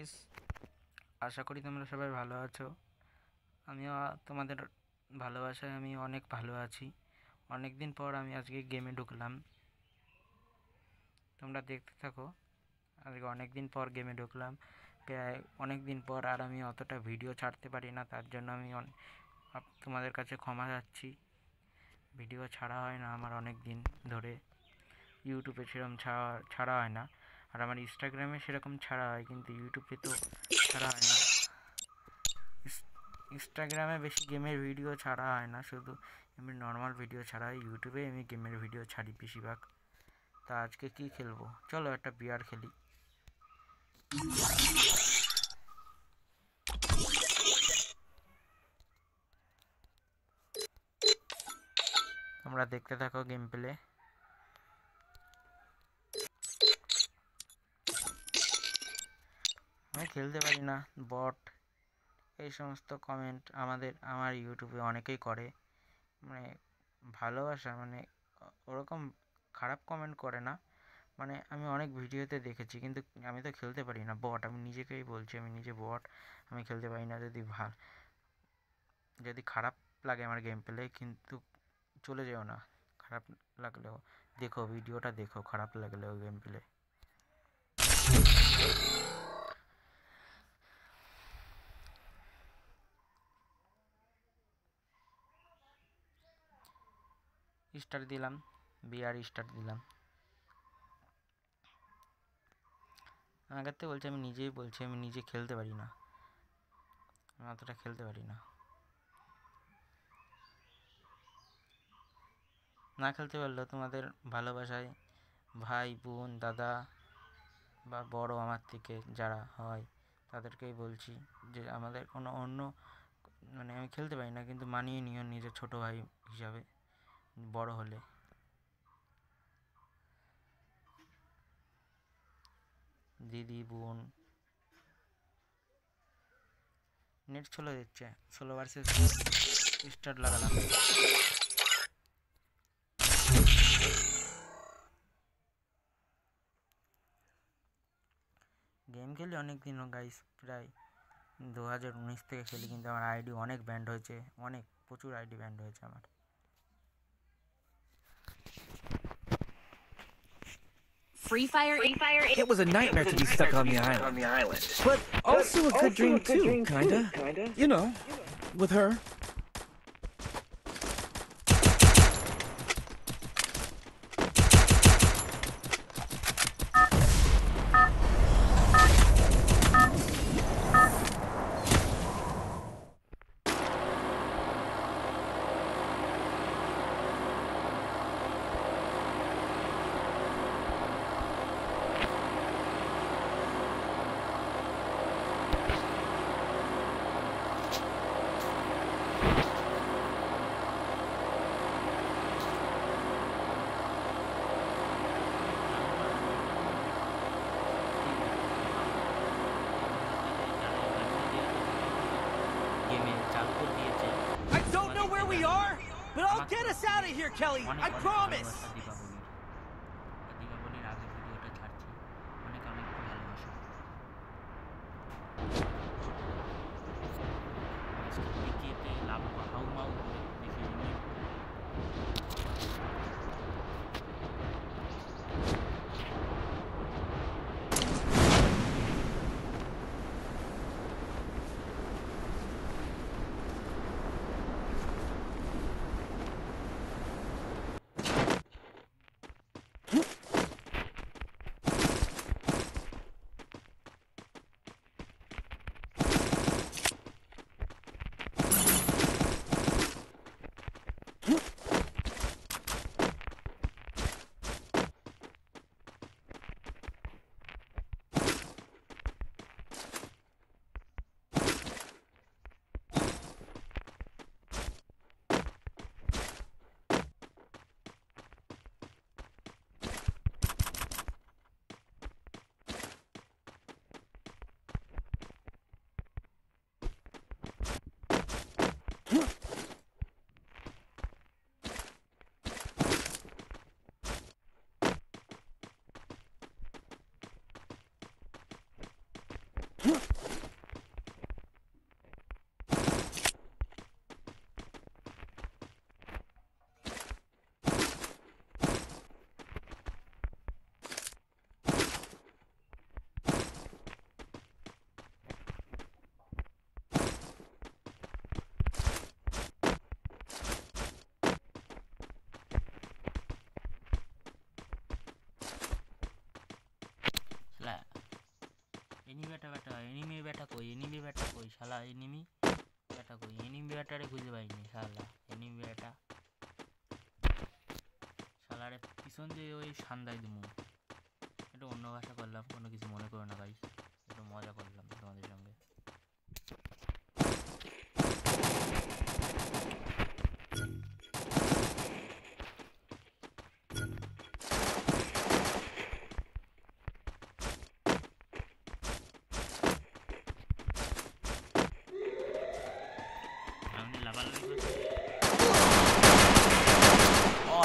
Guys, আশা করি তোমরা সবাই ভালো আছো। আমিও তোমাদের ভালোবাসায় আমি অনেক ভালো আছি। অনেক দিন পর আমি আজকে গেমে ঢুকলাম, তোমরা দেখতে থাকো। আজকে অনেক দিন পর গেমে ঢুকলাম, প্রায় অনেক দিন পর। আর আমি অতটা ভিডিও ছাড়তে পারি না, তার জন্য আমি তোমাদের কাছে ক্ষমা চাচ্ছি। ভিডিও ছাড়া হয় না আমার অনেক দিন ধরে, ইউটিউবে সেরকম ছাড়া হয় না। আর আমার ইনস্টাগ্রামে সেরকম ছাড়া হয়, কিন্তু ইউটিউবে তো ছাড়া হয় না। ইনস্টাগ্রামে বেশি গেমের ভিডিও ছাড়া হয় না, শুধু এমনি নর্মাল ভিডিও ছাড়া হয়। ইউটিউবে আমি গেমের ভিডিও ছাড়ি বেশিরভাগ। তা আজকে কি খেলবো, চলো একটা বিয়ার খেলি। তোমরা দেখতে থাকো গেম প্লে। আমি খেলতে পারি না, বট এই সমস্ত কমেন্ট আমার ইউটিউবে অনেকেই করে। মানে ভালোবাসা, মানে ওরকম খারাপ কমেন্ট করে না। মানে আমি অনেক ভিডিওতে দেখেছি, কিন্তু আমি তো খেলতে পারি না, বট। আমি নিজেকেই বলছি, আমি নিজে বট, আমি খেলতে পারি না। যদি খারাপ লাগে আমার গেম প্লে, কিন্তু চলে যেও না। খারাপ লাগলেও দেখো, ভিডিওটা দেখো, খারাপ লাগলেও গেম প্লে। স্টার্ট দিলাম, বিয়ার স্টার্ট দিলাম। আগের থেকে বলছি, আমি নিজেই বলছি, আমি নিজে খেলতে পারি না, আমি অতটা খেলতে পারি না। না খেলতে পারলেও তোমাদের ভালোবাসায় ভাই বোন দাদা বা বড় আমার থেকে যারা হয়, তাদেরকেই বলছি যে আমাদের কোনো অন্য, মানে আমি খেলতে পারি না, কিন্তু মানিয়ে নিও নিজের ছোটো ভাই হিসাবে বড় হলে। দিদি বোন, নেট চলে দিচ্ছে, 16 ভার্সেস স্টার্ট লাগালাম। গেম খেলি অনেক দিন গাইস, প্রায় 2019 থেকে খেলি, কিন্তু আমার আইডি অনেক ব্যান্ড হয়েছে, প্রচুর আইডি ব্যান্ড হয়েছে আমার। Free Fire. It was a nightmare to be stuck on the island. But also a good dream too, kinda. You know, with her. I don't know where we are, but I'll get us out of here, Kelly. I promise. দীপাবলির আগে ভিডিওটা ছাড়ছি, অনেক ভালোবাসা। দ্বিতীয়তে লাভ হাউমাউ করে দেখে নিই। শালা এনিমি এটা কই এনিমি ব্যাটারে খুঁজে পাইনি শালা এনিমি ব্যাটা শালারে পিছন দিয়ে ওই সান্দাই দিমু একটু অন্য ভাষা করলাম কোনো কিছু মনে করো না গাইস একটু মজা করলাম তোমাদের সঙ্গে আমি লাভালাভি করছি ও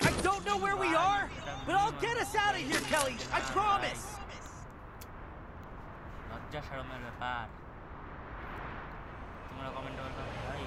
I don't know where we are, but I'll get us out of here, Kelly. I promise. লজ্জা শরমের ব্যাপার তোমরা কমেন্টে বলবে ভাই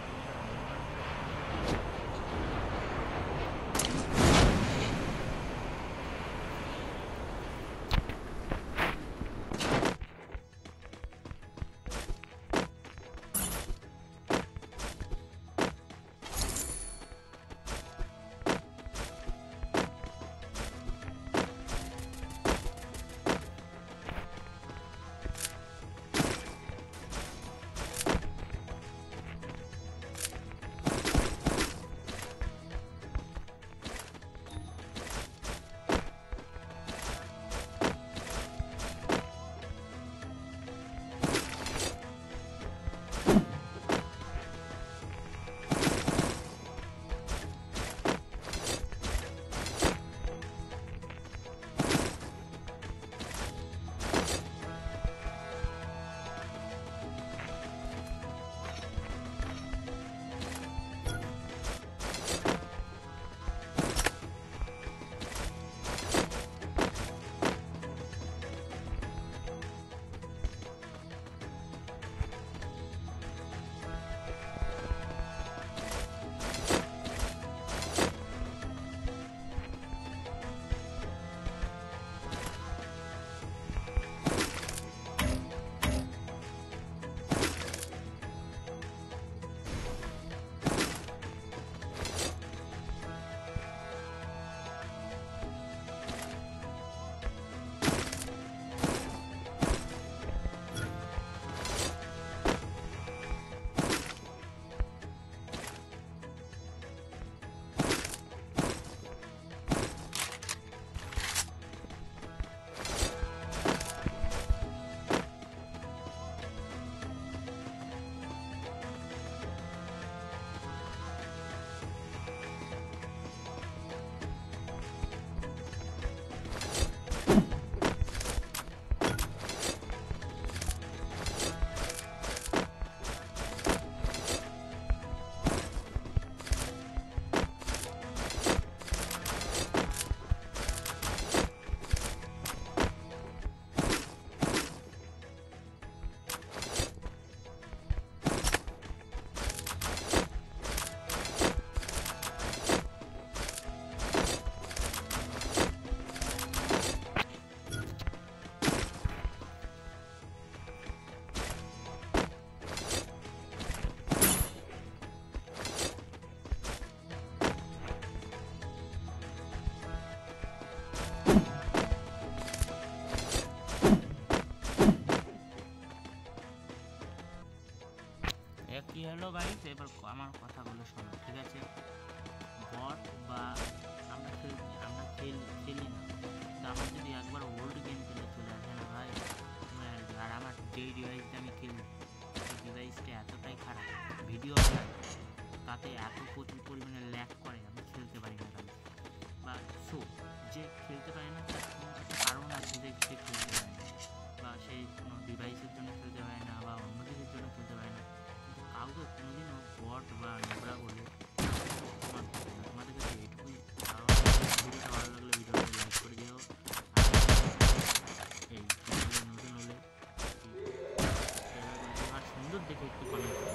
কি হলো গাইস এবার আমার কথাগুলো শোনো ঠিক আছে বট বা আমরা খেলি না তো আমার যদি একবার ওল্ড গেম খেলে চলে আসে না ভাই আর আমার যেই ডিভাইসটা আমি খেলি সেই ডিভাইসটা এতটাই খারাপ ভিডিও তাতে এত প্রচুর পরিমাণে ল্যাগ করে আমি খেলতে পারি না গাইস বা সো যে খেলতে পারে না তার কোনো একটা কারণ আছে যে সে খেলতে পারে না বা সেই কোনো ডিভাইসের জন্য খেলতে পারে না বা অন্য কিছুর জন্য খেলতে পারে না কাউকে কোনোদিনও বট বা নোংরা বলে তোমাদের কাছে এইটুকুই ভিডিওটা ভালো লাগলে ভিডিওটা লাইক করে দিও এই নতুন হলে আর সুন্দর দেখে একটু কমেন্ট